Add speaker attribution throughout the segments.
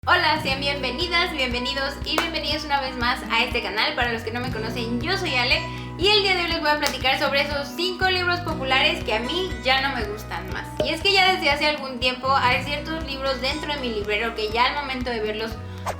Speaker 1: Hola, sean bienvenidas, bienvenidos y bienvenidos una vez más a este canal. Para los que no me conocen, yo soy Ale y el día de hoy les voy a platicar sobre esos 5 libros populares que a mí ya no me gustan más. Y es que ya desde hace algún tiempo hay ciertos libros dentro de mi librero que ya al momento de verlos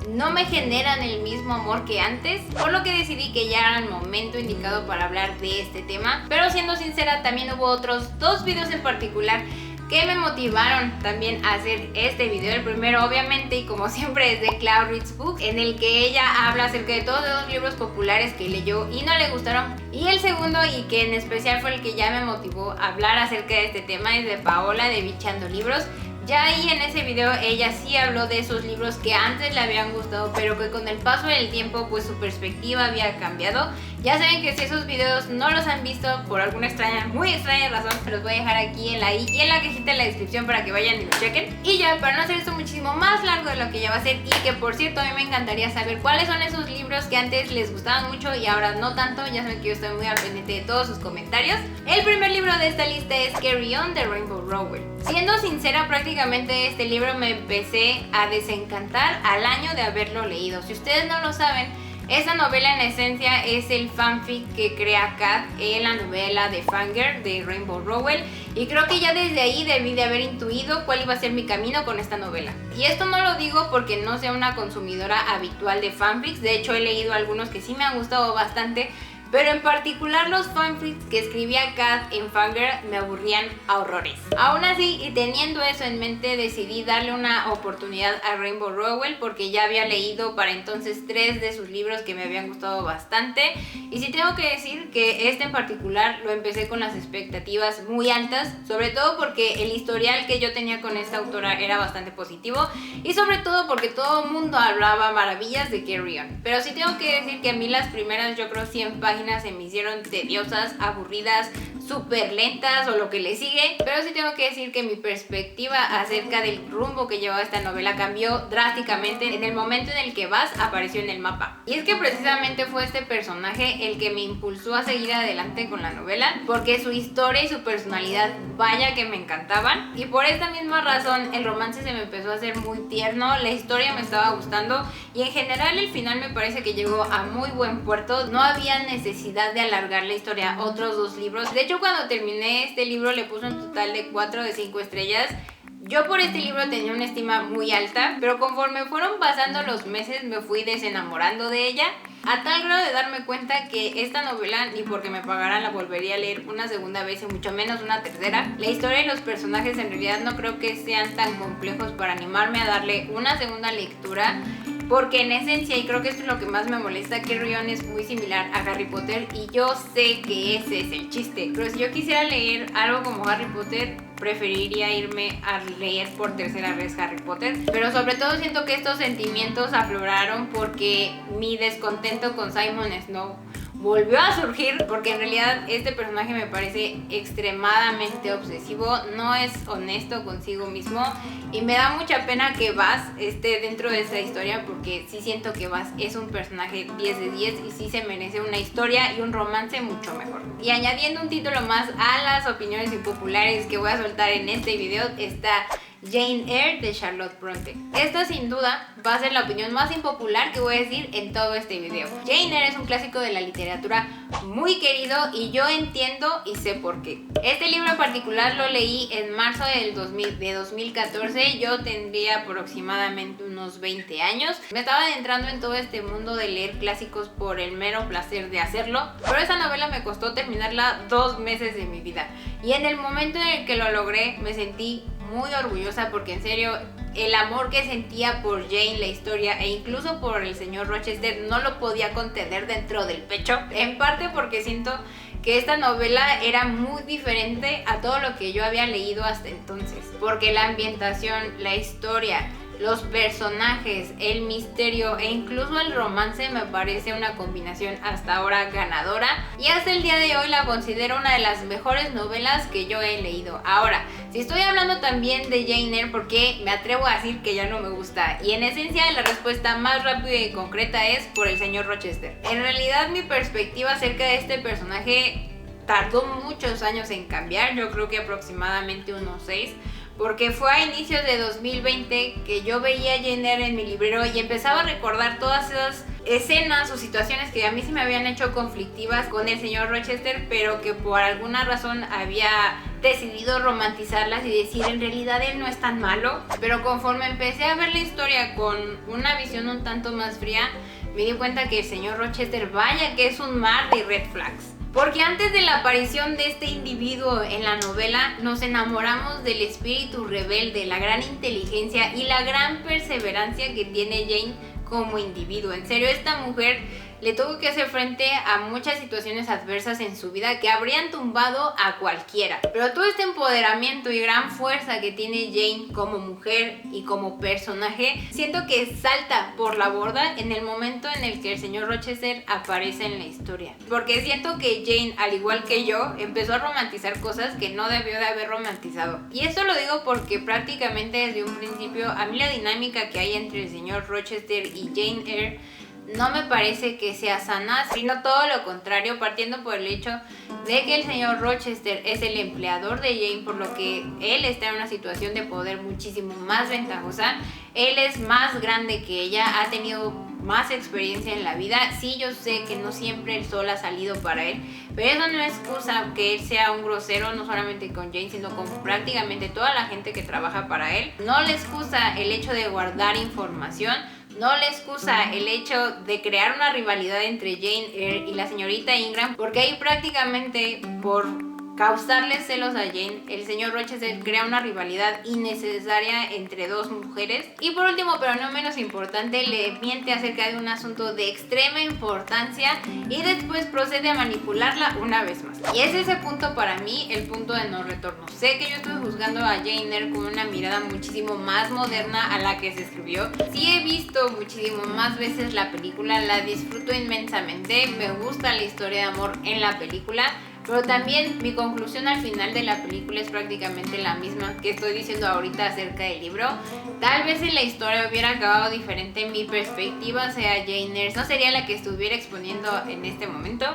Speaker 1: no me generan el mismo amor que antes, por lo que decidí que ya era el momento indicado para hablar de este tema. Pero siendo sincera, también hubo otros dos videos en particular que me motivaron también a hacer este video. El primero, obviamente, y como siempre, es de Clau Reads Books, en el que ella habla acerca de todos los libros populares que leyó y no le gustaron. Y el segundo, y que en especial fue el que ya me motivó a hablar acerca de este tema, es de Paola de Bichando Libros. Ya ahí en ese video ella sí habló de esos libros que antes le habían gustado, pero que con el paso del tiempo pues su perspectiva había cambiado. Ya saben que si esos videos no los han visto por alguna muy extraña razón, se los voy a dejar aquí en la i y en la cajita de la descripción para que vayan y lo chequen. Y ya, para no hacer esto muchísimo más largo de lo que ya va a ser, y que por cierto a mí me encantaría saber cuáles son esos libros que antes les gustaban mucho y ahora no tanto. Ya saben que yo estoy muy al pendiente de todos sus comentarios. El primer libro de esta lista es Carry On de Rainbow Rowell. Siendo sincera, prácticamente este libro me empecé a desencantar al año de haberlo leído. Si ustedes no lo saben, esta novela en esencia es el fanfic que crea Kat en la novela de Fangirl de Rainbow Rowell, y creo que ya desde ahí debí de haber intuido cuál iba a ser mi camino con esta novela. Y esto no lo digo porque no sea una consumidora habitual de fanfics, de hecho he leído algunos que sí me han gustado bastante, pero en particular los fanfics que escribía Kat en Fangirl me aburrían a horrores. Aún así, y teniendo eso en mente, decidí darle una oportunidad a Rainbow Rowell porque ya había leído para entonces 3 de sus libros que me habían gustado bastante. Y sí tengo que decir que este en particular lo empecé con las expectativas muy altas, sobre todo porque el historial que yo tenía con esta autora era bastante positivo y sobre todo porque todo el mundo hablaba maravillas de Carry On. Pero sí tengo que decir que a mí las primeras, yo creo, 100 páginas se me hicieron tediosas, aburridas, súper lentas o lo que le sigue. Pero sí tengo que decir que mi perspectiva acerca del rumbo que llevaba esta novela cambió drásticamente en el momento en el que Baz apareció en el mapa. Y es que precisamente fue este personaje el que me impulsó a seguir adelante con la novela, porque su historia y su personalidad, vaya que me encantaban. Y por esta misma razón el romance se me empezó a hacer muy tierno, la historia me estaba gustando y en general el final me parece que llegó a muy buen puerto. No había necesidad de alargar la historia a otros 2 libros. De hecho, cuando terminé este libro le puse un total de 4 de 5 estrellas. Yo por este libro tenía una estima muy alta, pero conforme fueron pasando los meses me fui desenamorando de ella, a tal grado de darme cuenta que esta novela ni porque me pagaran la volvería a leer una segunda vez y mucho menos una tercera. La historia y los personajes en realidad no creo que sean tan complejos para animarme a darle una segunda lectura, porque en esencia, y creo que esto es lo que más me molesta, Carry On es muy similar a Harry Potter y yo sé que ese es el chiste. Pero si yo quisiera leer algo como Harry Potter, preferiría irme a leer por tercera vez Harry Potter. Pero sobre todo siento que estos sentimientos afloraron porque mi descontento con Simon Snow volvió a surgir, porque en realidad este personaje me parece extremadamente obsesivo, no es honesto consigo mismo y me da mucha pena que Baz esté dentro de esta historia, porque sí siento que Baz es un personaje 10 de 10 y sí se merece una historia y un romance mucho mejor. Y añadiendo un título más a las opiniones impopulares que voy a soltar en este video, está Jane Eyre de Charlotte Bronte. Esta sin duda va a ser la opinión más impopular que voy a decir en todo este video. Jane Eyre es un clásico de la literatura muy querido y yo entiendo y sé por qué. Este libro en particular lo leí en marzo de 2014. Yo tendría aproximadamente unos 20 años. Me estaba adentrando en todo este mundo de leer clásicos por el mero placer de hacerlo, pero esa novela me costó terminarla 2 meses de mi vida y en el momento en el que lo logré me sentí muy orgullosa, porque en serio el amor que sentía por Jane, la historia e incluso por el señor Rochester no lo podía contener dentro del pecho, en parte porque siento que esta novela era muy diferente a todo lo que yo había leído hasta entonces, porque la ambientación, la historia, los personajes, el misterio e incluso el romance me parece una combinación hasta ahora ganadora, y hasta el día de hoy la considero una de las mejores novelas que yo he leído. Ahora, si estoy hablando también de Jane Eyre, ¿por qué me atrevo a decir que ya no me gusta? Y en esencia la respuesta más rápida y concreta es por el señor Rochester. En realidad mi perspectiva acerca de este personaje tardó muchos años en cambiar, yo creo que aproximadamente unos 6, porque fue a inicios de 2020 que yo veía Jane Eyre en mi librero y empezaba a recordar todas esas escenas o situaciones que a mí se me habían hecho conflictivas con el señor Rochester, pero que por alguna razón había decidido romantizarlas y decir en realidad él no es tan malo. Pero conforme empecé a ver la historia con una visión un tanto más fría, me di cuenta que el señor Rochester, vaya que es un mar de red flags. Porque antes de la aparición de este individuo en la novela, nos enamoramos del espíritu rebelde, la gran inteligencia y la gran perseverancia que tiene Jane como individuo. En serio, esta mujer le tuvo que hacer frente a muchas situaciones adversas en su vida que habrían tumbado a cualquiera. Pero todo este empoderamiento y gran fuerza que tiene Jane como mujer y como personaje, siento que salta por la borda en el momento en el que el señor Rochester aparece en la historia. Porque siento que Jane, al igual que yo, empezó a romantizar cosas que no debió de haber romantizado. Y esto lo digo porque prácticamente desde un principio a mí la dinámica que hay entre el señor Rochester y Jane Eyre no me parece que sea sana, sino todo lo contrario, partiendo por el hecho de que el señor Rochester es el empleador de Jane, por lo que él está en una situación de poder muchísimo más ventajosa. Él es más grande que ella, ha tenido más experiencia en la vida. Sí, yo sé que no siempre el sol ha salido para él, pero eso no es excusa que él sea un grosero, no solamente con Jane, sino con prácticamente toda la gente que trabaja para él. No le excusa el hecho de guardar información, no le excusa el hecho de crear una rivalidad entre Jane Eyre y la señorita Ingram, porque ahí prácticamente por causarle celos a Jane, el señor Rochester crea una rivalidad innecesaria entre dos mujeres. Y por último, pero no menos importante, le miente acerca de un asunto de extrema importancia y después procede a manipularla una vez más. Y es ese punto para mí el punto de no retorno. Sé que yo estoy juzgando a Jane Eyre con una mirada muchísimo más moderna a la que se escribió. Sí he visto muchísimo más veces la película, la disfruto inmensamente, me gusta la historia de amor en la película. Pero también mi conclusión al final de la película es prácticamente la misma que estoy diciendo ahorita acerca del libro. Tal vez si la historia hubiera acabado diferente, mi perspectiva hacia Jane Eyre no sería la que estuviera exponiendo en este momento.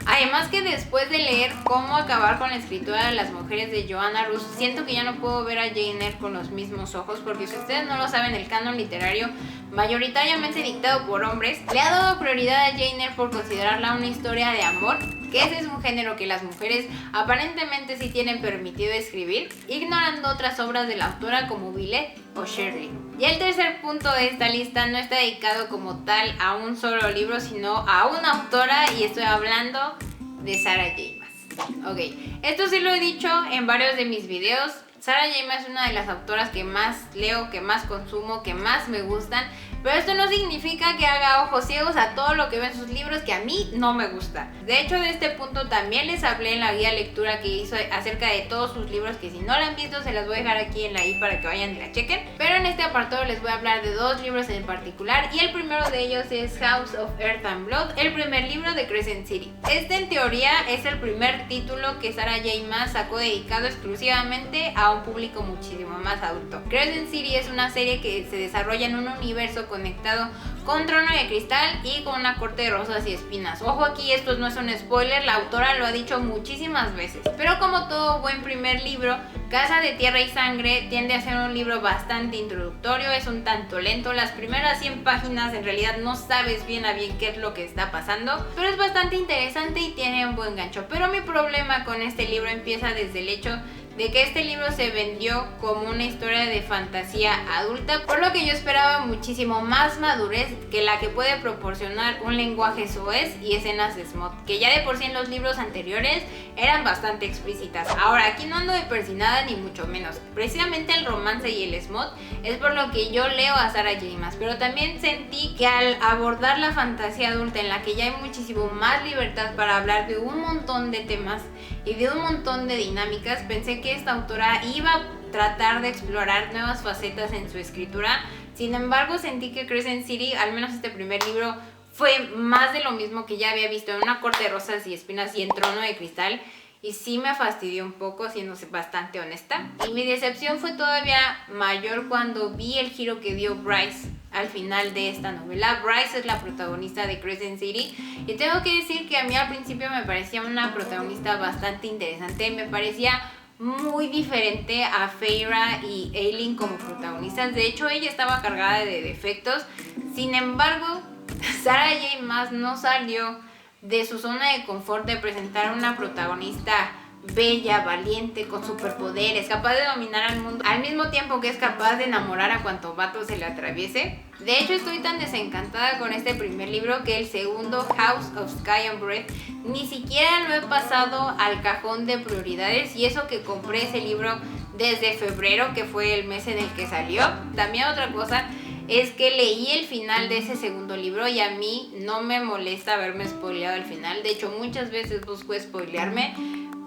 Speaker 1: Además que después de leer Cómo acabar con la escritura de las mujeres de Joanna Russ, siento que ya no puedo ver a Jane Eyre con los mismos ojos, porque si ustedes no lo saben, el canon literario, mayoritariamente dictado por hombres, le ha dado prioridad a Jane Eyre por considerarla una historia de amor, que ese es un género que las mujeres aparentemente sí tienen permitido escribir, ignorando otras obras de la autora como Villette o Shirley. Y el tercer punto de esta lista no está dedicado como tal a un solo libro, sino a una autora, y estoy hablando de Sarah J. Maas. Ok, esto sí lo he dicho en varios de mis videos. Sarah J. Maas es una de las autoras que más leo, que más consumo, que más me gustan. Pero esto no significa que haga ojos ciegos a todo lo que ven sus libros, que a mí no me gusta. De hecho, de este punto también les hablé en la guía lectura que hizo acerca de todos sus libros, que si no la han visto se las voy a dejar aquí en la i para que vayan y la chequen. Pero en este apartado les voy a hablar de dos libros en particular, y el primero de ellos es House of Earth and Blood, el primer libro de Crescent City. Este en teoría es el primer título que Sarah J. Maas sacó dedicado exclusivamente a un público muchísimo más adulto. Crescent City es una serie que se desarrolla en un universo conectado con Trono de Cristal y con una corte de rosas y espinas. Ojo aquí, esto no es un spoiler, la autora lo ha dicho muchísimas veces. Pero como todo buen primer libro, Casa de Tierra y Sangre tiende a ser un libro bastante introductorio, es un tanto lento. Las primeras 100 páginas en realidad no sabes bien a bien qué es lo que está pasando, pero es bastante interesante y tiene un buen gancho. Pero mi problema con este libro empieza desde el hecho de que este libro se vendió como una historia de fantasía adulta, por lo que yo esperaba muchísimo más madurez que la que puede proporcionar un lenguaje soez y escenas de smut, que ya de por sí en los libros anteriores eran bastante explícitas. Ahora, aquí no ando de persinada ni mucho menos, precisamente el romance y el smut es por lo que yo leo a Sarah J. Maas, pero también sentí que al abordar la fantasía adulta, en la que ya hay muchísimo más libertad para hablar de un montón de temas y de un montón de dinámicas, pensé que esta autora iba a tratar de explorar nuevas facetas en su escritura. Sin embargo, sentí que Crescent City, al menos este primer libro, fue más de lo mismo que ya había visto en Una corte de rosas y espinas y en Trono de Cristal, y sí me fastidió un poco, siéndose bastante honesta. Y mi decepción fue todavía mayor cuando vi el giro que dio Bryce al final de esta novela. Bryce es la protagonista de Crescent City, y tengo que decir que a mí al principio me parecía una protagonista bastante interesante, me parecía muy diferente a Feyre y Aelin como protagonistas. De hecho, ella estaba cargada de defectos. Sin embargo, Sarah J. Maas no salió de su zona de confort de presentar una protagonista bella, valiente, con superpoderes, capaz de dominar al mundo, al mismo tiempo que es capaz de enamorar a cuanto vato se le atraviese. De hecho, estoy tan desencantada con este primer libro que el segundo, House of Sky and Breath, ni siquiera lo he pasado al cajón de prioridades, y eso que compré ese libro desde febrero, que fue el mes en el que salió. También otra cosa es que leí el final de ese segundo libro y a mí no me molesta haberme spoileado el final. De hecho, muchas veces busco spoilearme,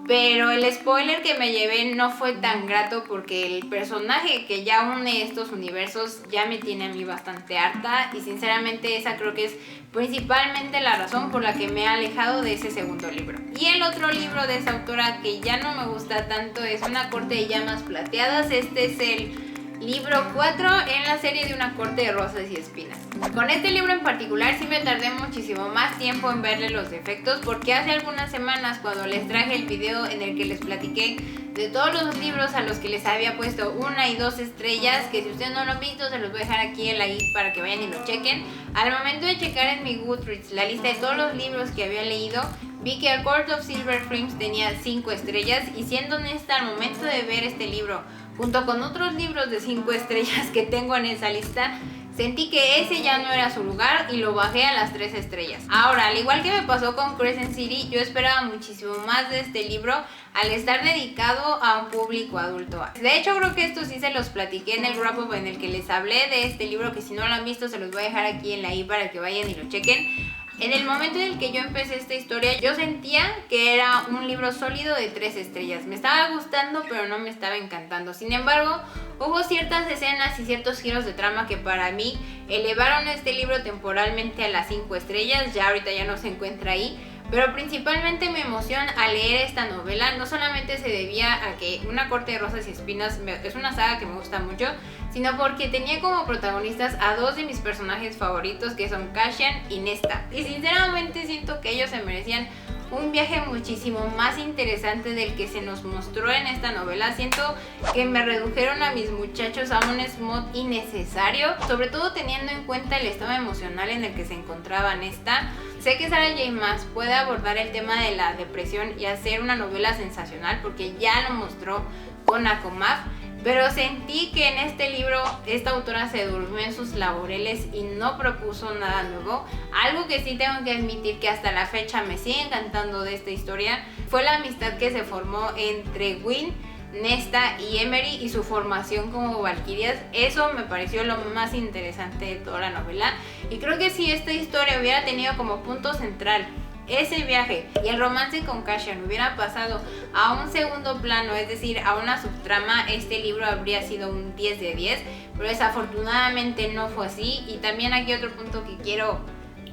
Speaker 1: pero el spoiler que me llevé no fue tan grato porque el personaje que ya une estos universos ya me tiene a mí bastante harta, y sinceramente esa creo que es principalmente la razón por la que me he alejado de ese segundo libro. Y el otro libro de esa autora que ya no me gusta tanto es Una corte de llamas plateadas. Este es el libro 4 en la serie de Una corte de rosas y espinas. Con este libro en particular sí me tardé muchísimo más tiempo en verle los defectos, porque hace algunas semanas, cuando les traje el video en el que les platiqué de todos los libros a los que les había puesto 1 y 2 estrellas, que si ustedes no lo han visto se los voy a dejar aquí en la i para que vayan y lo chequen. Al momento de checar en mi Goodreads la lista de todos los libros que había leído, vi que A Court of Silver Frames tenía 5 estrellas, y siendo honesta, al momento de ver este libro junto con otros libros de 5 estrellas que tengo en esa lista, sentí que ese ya no era su lugar y lo bajé a las 3 estrellas. Ahora, al igual que me pasó con Crescent City, yo esperaba muchísimo más de este libro al estar dedicado a un público adulto. De hecho, creo que esto sí se los platiqué en el wrap-up en el que les hablé de este libro, que si no lo han visto se los voy a dejar aquí en la i para que vayan y lo chequen. En el momento en el que yo empecé esta historia, yo sentía que era un libro sólido de 3 estrellas. Me estaba gustando, pero no me estaba encantando. Sin embargo, hubo ciertas escenas y ciertos giros de trama que para mí elevaron este libro temporalmente a las 5 estrellas. Ya ahorita ya no se encuentra ahí. Pero principalmente mi emoción al leer esta novela no solamente se debía a que Una corte de rosas y espinas es una saga que me gusta mucho, sino porque tenía como protagonistas a 2 de mis personajes favoritos, que son Cassian y Nesta. Y sinceramente siento que ellos se merecían un viaje muchísimo más interesante del que se nos mostró en esta novela. Siento que me redujeron a mis muchachos a un smut innecesario, sobre todo teniendo en cuenta el estado emocional en el que se encontraba Nesta. Sé que Sarah J. Maas puede abordar el tema de la depresión y hacer una novela sensacional, porque ya lo mostró con ACOMAF, pero sentí que en este libro esta autora se durmió en sus laureles y no propuso nada nuevo. Algo que sí tengo que admitir que hasta la fecha me sigue encantando de esta historia fue la amistad que se formó entre Gwyn, Nesta y Emery, y su formación como valquirias. Eso me pareció lo más interesante de toda la novela, y creo que si esta historia hubiera tenido como punto central ese viaje y el romance con Cassian hubiera pasado a un segundo plano, es decir, a una subtrama, este libro habría sido un 10 de 10, pero desafortunadamente no fue así. Y también aquí otro punto que quiero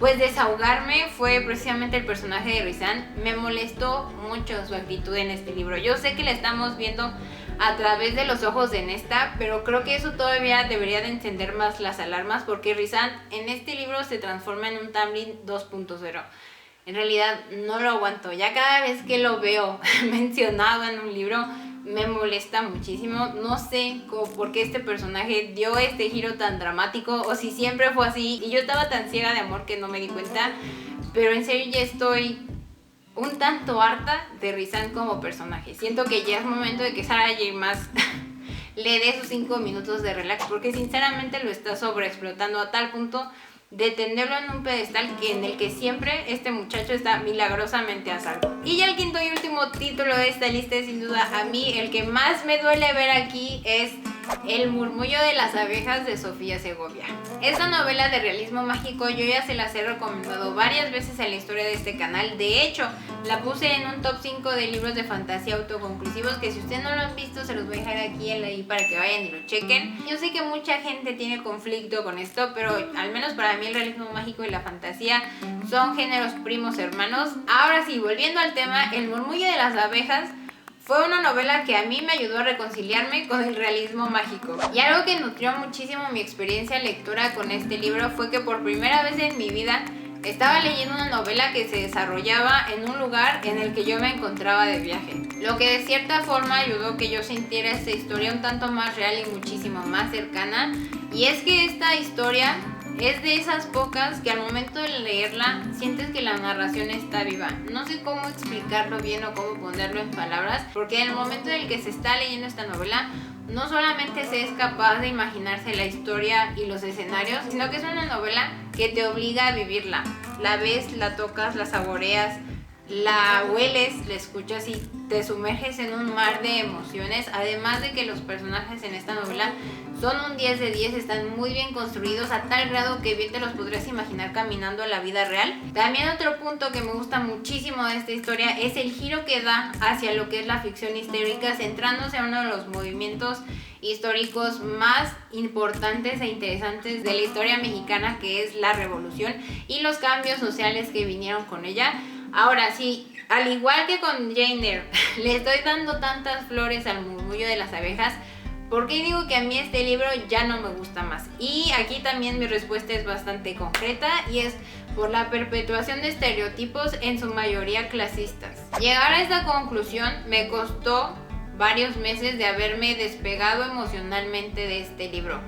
Speaker 1: desahogarme fue precisamente el personaje de Rhysand. Me molestó mucho su actitud en este libro. Yo sé que la estamos viendo a través de los ojos de Nesta, pero creo que eso todavía debería de encender más las alarmas, porque Rhysand en este libro se transforma en un Tamlin 2.0. En realidad no lo aguanto. Ya cada vez que lo veo mencionado en un libro me molesta muchísimo. No sé por qué este personaje dio este giro tan dramático, o si siempre fue así y yo estaba tan ciega de amor que no me di cuenta. Pero en serio ya estoy un tanto harta de Rhysand como personaje. Siento que ya es momento de que Sarah J. Maas le dé sus 5 minutos de relax, porque sinceramente lo está sobreexplotando a tal punto de tenerlo en un pedestal en el que siempre este muchacho está milagrosamente a salvo. Y ya el quinto y último título de esta lista es sin duda a mí el que más me duele ver aquí, es El murmullo de las abejas de Sofía Segovia. Esta novela de realismo mágico yo ya se las he recomendado varias veces en la historia de este canal. De hecho, la puse en un top 5 de libros de fantasía autoconclusivos, que si ustedes no lo han visto se los voy a dejar aquí en la i para que vayan y lo chequen. Yo sé que mucha gente tiene conflicto con esto, pero al menos para mí el realismo mágico y la fantasía son géneros primos hermanos. Ahora sí, volviendo al tema, El murmullo de las abejas fue una novela que a mí me ayudó a reconciliarme con el realismo mágico. Y algo que nutrió muchísimo mi experiencia lectora con este libro fue que por primera vez en mi vida Estaba leyendo una novela que se desarrollaba en un lugar en el que yo me encontraba de viaje, lo que de cierta forma ayudó a que yo sintiera esta historia un tanto más real y muchísimo más cercana. Y es que esta historia es de esas pocas que al momento de leerla sientes que la narración está viva. No sé cómo explicarlo bien o cómo ponerlo en palabras, porque en el momento en el que se está leyendo esta novela no solamente se es capaz de imaginarse la historia y los escenarios, sino que es una novela que te obliga a vivirla. La ves, la tocas, la saboreas, la hueles, la escuchas y te sumerges en un mar de emociones. Además de que los personajes en esta novela son un 10 de 10, están muy bien construidos a tal grado que bien te los podrías imaginar caminando a la vida real. También otro punto que me gusta muchísimo de esta historia es el giro que da hacia lo que es la ficción histórica, centrándose en uno de los movimientos históricos más importantes e interesantes de la historia mexicana, que es la Revolución y los cambios sociales que vinieron con ella. Ahora sí, al igual que con Jane Eyre, le estoy dando tantas flores al murmullo de las abejas porque digo que a mí este libro ya no me gusta más. Y aquí también mi respuesta es bastante concreta y es por la perpetuación de estereotipos en su mayoría clasistas. Llegar a esta conclusión me costó varios meses de haberme despegado emocionalmente de este libro.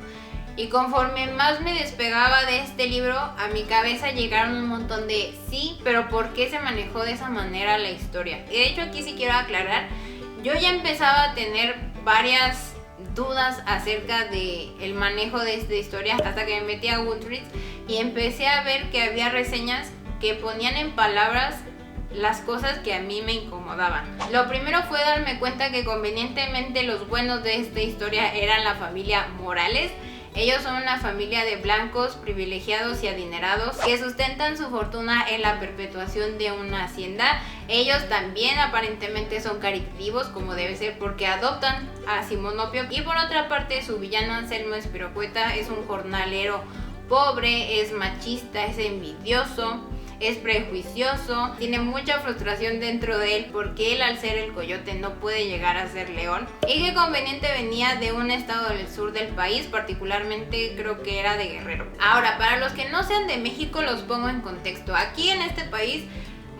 Speaker 1: Y conforme más me despegaba de este libro, a mi cabeza llegaron un montón de sí, pero ¿por qué se manejó de esa manera la historia? Y de hecho aquí sí quiero aclarar, yo ya empezaba a tener varias dudas acerca del manejo de esta historia hasta que me metí a Goodreads y empecé a ver que había reseñas que ponían en palabras las cosas que a mí me incomodaban. Lo primero fue darme cuenta que convenientemente los buenos de esta historia eran la familia Morales. Ellos son una familia de blancos privilegiados y adinerados que sustentan su fortuna en la perpetuación de una hacienda. Ellos también aparentemente son caritativos, como debe ser, porque adoptan a Simonopio. Y por otra parte, su villano Anselmo Espirocueta es un jornalero pobre, es machista, es envidioso, es prejuicioso, tiene mucha frustración dentro de él porque él, al ser el coyote, no puede llegar a ser león, y que conveniente venía de un estado del sur del país, particularmente creo que era de Guerrero. Ahora, para los que no sean de México, los pongo en contexto. Aquí en este país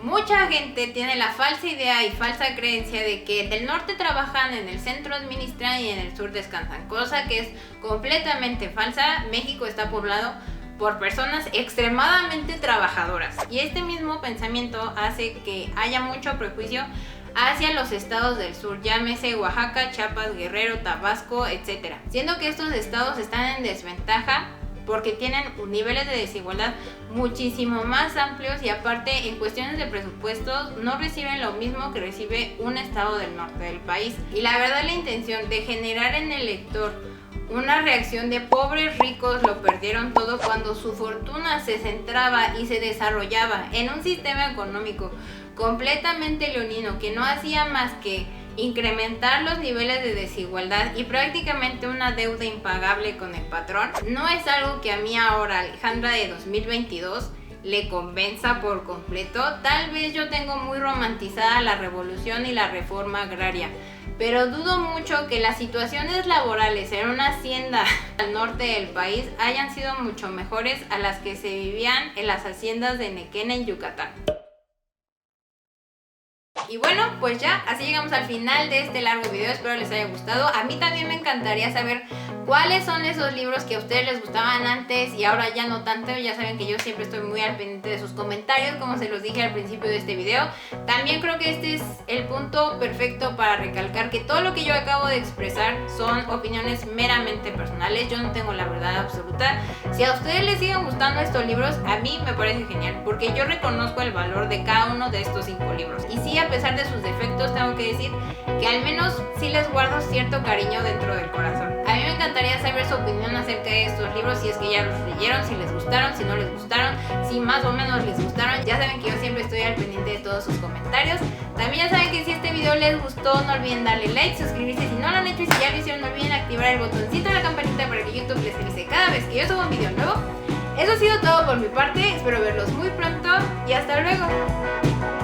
Speaker 1: mucha gente tiene la falsa idea y falsa creencia de que del norte trabajan, en el centro administran y en el sur descansan, cosa que es completamente falsa. México está poblado por personas extremadamente trabajadoras y este mismo pensamiento hace que haya mucho prejuicio hacia los estados del sur, llámese Oaxaca, Chiapas, Guerrero, Tabasco, etc. Siendo que estos estados están en desventaja porque tienen niveles de desigualdad muchísimo más amplios y aparte en cuestiones de presupuestos no reciben lo mismo que recibe un estado del norte del país. Y la verdad, la intención de generar en el lector una reacción de pobres ricos lo perdieron todo cuando su fortuna se centraba y se desarrollaba en un sistema económico completamente leonino que no hacía más que incrementar los niveles de desigualdad y prácticamente una deuda impagable con el patrón, no es algo que a mí ahora, Alejandra de 2022, le convenza por completo. Tal vez yo tengo muy romantizada la revolución y la reforma agraria, pero dudo mucho que las situaciones laborales en una hacienda al norte del país hayan sido mucho mejores a las que se vivían en las haciendas de Nequén en Yucatán. Y bueno, pues ya, así llegamos al final de este largo video, espero les haya gustado. A mí también me encantaría saber cuáles son esos libros que a ustedes les gustaban antes y ahora ya no tanto. Ya saben que yo siempre estoy muy al pendiente de sus comentarios, como se los dije al principio de este video. También creo que este es el punto perfecto para recalcar que todo lo que yo acabo de expresar son opiniones meramente personales. Yo no tengo la verdad absoluta. Si a ustedes les siguen gustando estos libros, a mí me parece genial, porque yo reconozco el valor de cada uno de estos 5 libros. Y sí, a pesar de sus defectos, tengo que decir que al menos sí les guardo cierto cariño dentro del corazón. A mí me encantaría saber su opinión acerca de estos libros, si es que ya los leyeron, si les gustaron, si no les gustaron, si más o menos les gustaron. Ya saben que yo siempre estoy al pendiente de todos sus comentarios. También ya saben que si este video les gustó, no olviden darle like, suscribirse si no lo han hecho, y si ya lo hicieron, no olviden activar el botoncito de la campanita para que YouTube les avise cada vez que yo subo un video nuevo. Eso ha sido todo por mi parte, espero verlos muy pronto y hasta luego.